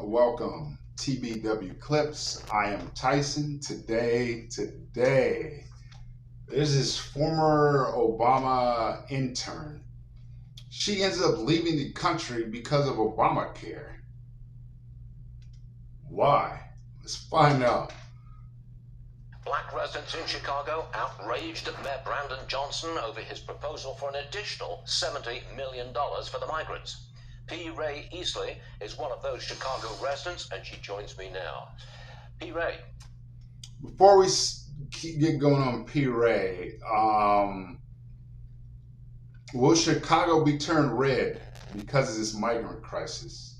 Welcome, TBW Clips. I am Tyson. Today, there's this former Obama intern. She ends up leaving the country because of Obamacare. Why? Let's find out. Black residents in Chicago outraged at Mayor Brandon Johnson over his proposal for an additional $70 million for the migrants. P. Ray Easley is one of those Chicago residents, and she joins me now. P. Ray. Before we get going on P. Ray, will Chicago be turned red because of this migrant crisis?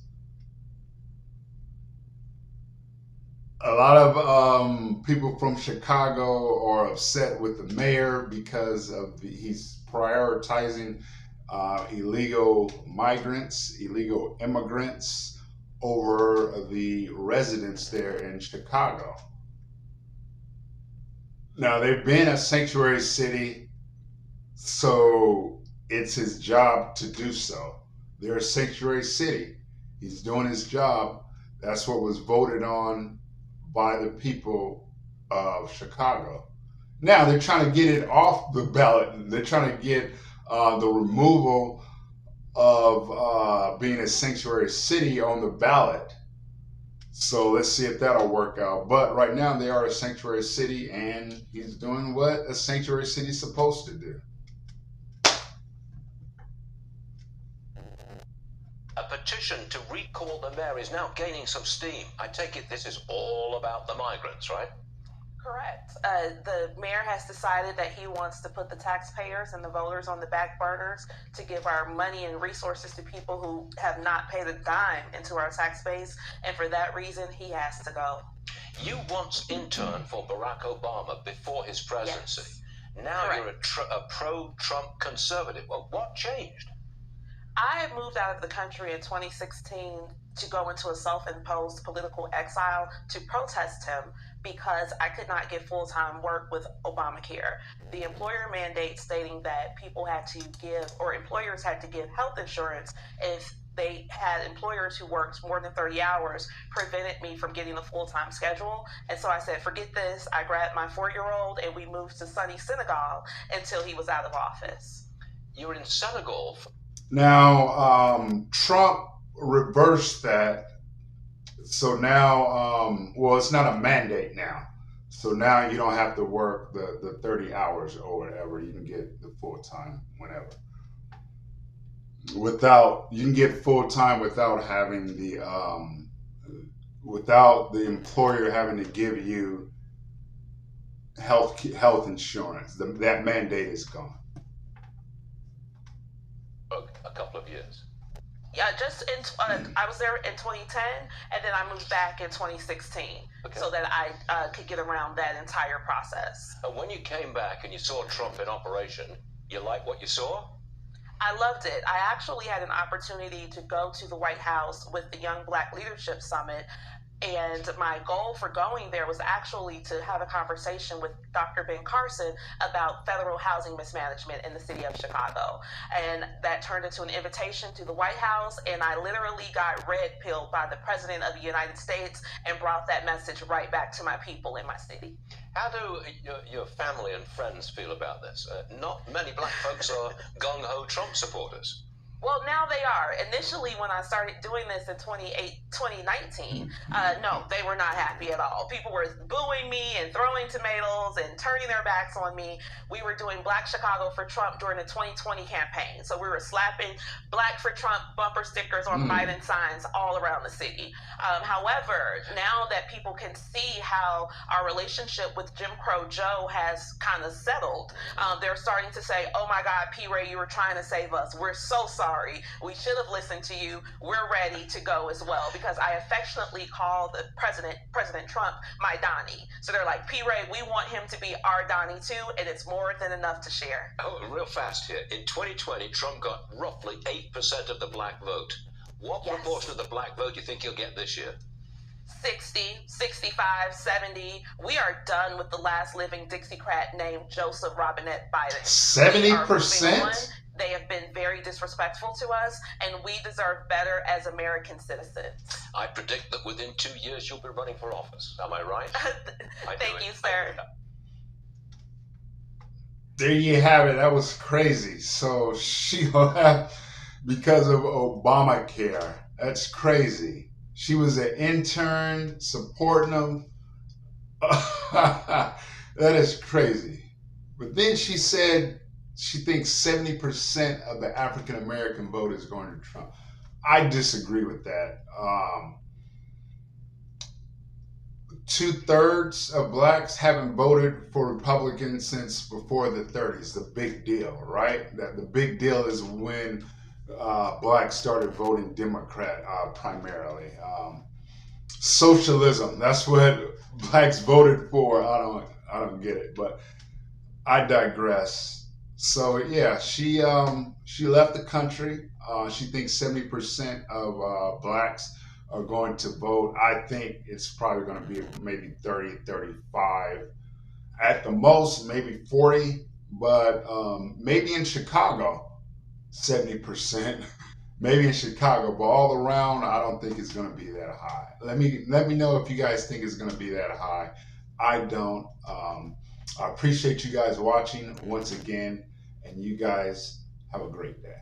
A lot of people from Chicago are upset with the mayor because of he's prioritizing illegal migrants, illegal immigrants over the residents there in Chicago. Now, they've been a sanctuary city, so it's his job to do so. They're a sanctuary city. He's doing his job. That's what was voted on by the people of Chicago. Now they're trying to get it off the ballot. They're trying to get the removal of being a sanctuary city on the ballot. So let's see if that'll work out. But right now they are a sanctuary city, and he's doing what a sanctuary city is supposed to do. A petition to recall the mayor is now gaining some steam. I take it this is all about the migrants, right? Correct. The mayor has decided that he wants to put the taxpayers and the voters on the back burners to give our money and resources to people who have not paid a dime into our tax base, and for that reason, he has to go. You once interned for Barack Obama before his presidency. Yes. Now Correct. You're a pro-Trump conservative. Well, what changed? I had moved out of the country in 2016 to go into a self-imposed political exile to protest him because I could not get full-time work with Obamacare. The employer mandate stating that people had to give, or employers had to give health insurance if they had employers who worked more than 30 hours, prevented me from getting a full-time schedule. And so I said, forget this. I grabbed my 4-year-old and we moved to sunny Senegal until he was out of office. You were in Senegal. Now, Trump reversed that. So now, well, it's not a mandate now. So now you don't have to work the 30 hours or whatever. You can get the full time whenever. You can get full time without having without the employer having to give you health insurance. That mandate is gone. A couple of years. Yeah, I was there in 2010, and then I moved back in 2016, so that I could get around that entire process. And when you came back and you saw Trump in operation, you like what you saw? I loved it. I actually had an opportunity to go to the White House with the Young Black Leadership Summit. And my goal for going there was actually to have a conversation with Dr. Ben Carson about federal housing mismanagement in the city of Chicago. And that turned into an invitation to the White House, and I literally got red-pilled by the President of the United States and brought that message right back to my people in my city. How do your family and friends feel about this? Not many black folks are gung-ho Trump supporters. Well, now they are. Initially, when I started doing this in 2019, no, they were not happy at all. People were booing me and throwing tomatoes and turning their backs on me. We were doing Black Chicago for Trump during the 2020 campaign. So we were slapping Black for Trump bumper stickers on Biden signs all around the city. However, now that people can see how our relationship with Jim Crow Joe has kind of settled, they're starting to say, oh my God, P. Ray, you were trying to save us. We're so sorry. We should have listened to you. We're ready to go as well, because I affectionately call the President Trump, my Donnie. So they're like, P. Ray, we want him to be our Donnie too, and it's more than enough to share. Oh, real fast here. In 2020, Trump got roughly 8% of the black vote. What proportion of the black vote do you think he'll get this year? 60, 65, 70. We are done with the last living Dixiecrat named Joseph Robinette Biden. 70%? disrespectful to us, and we deserve better as American citizens. I predict that within 2 years you'll be running for office. Am I right? Thank you, sir. There you have it. That was crazy. So she left because of Obamacare. That's crazy. She was an intern supporting them. That is crazy. But then she said she thinks 70% of the African American vote is going to Trump. I disagree with that. 2/3 of blacks haven't voted for Republicans since before the 30s. The big deal, right? That the big deal is when blacks started voting Democrat primarily. Socialism, that's what blacks voted for. I don't get it, but I digress. So yeah, she left the country. She thinks 70% of blacks are going to vote. I think it's probably going to be maybe 30, 35 at the most, maybe 40, but maybe in Chicago, 70%. Maybe in Chicago, but all around, I don't think it's going to be that high. Let me know if you guys think it's going to be that high. I don't. I appreciate you guys watching once again, and you guys have a great day.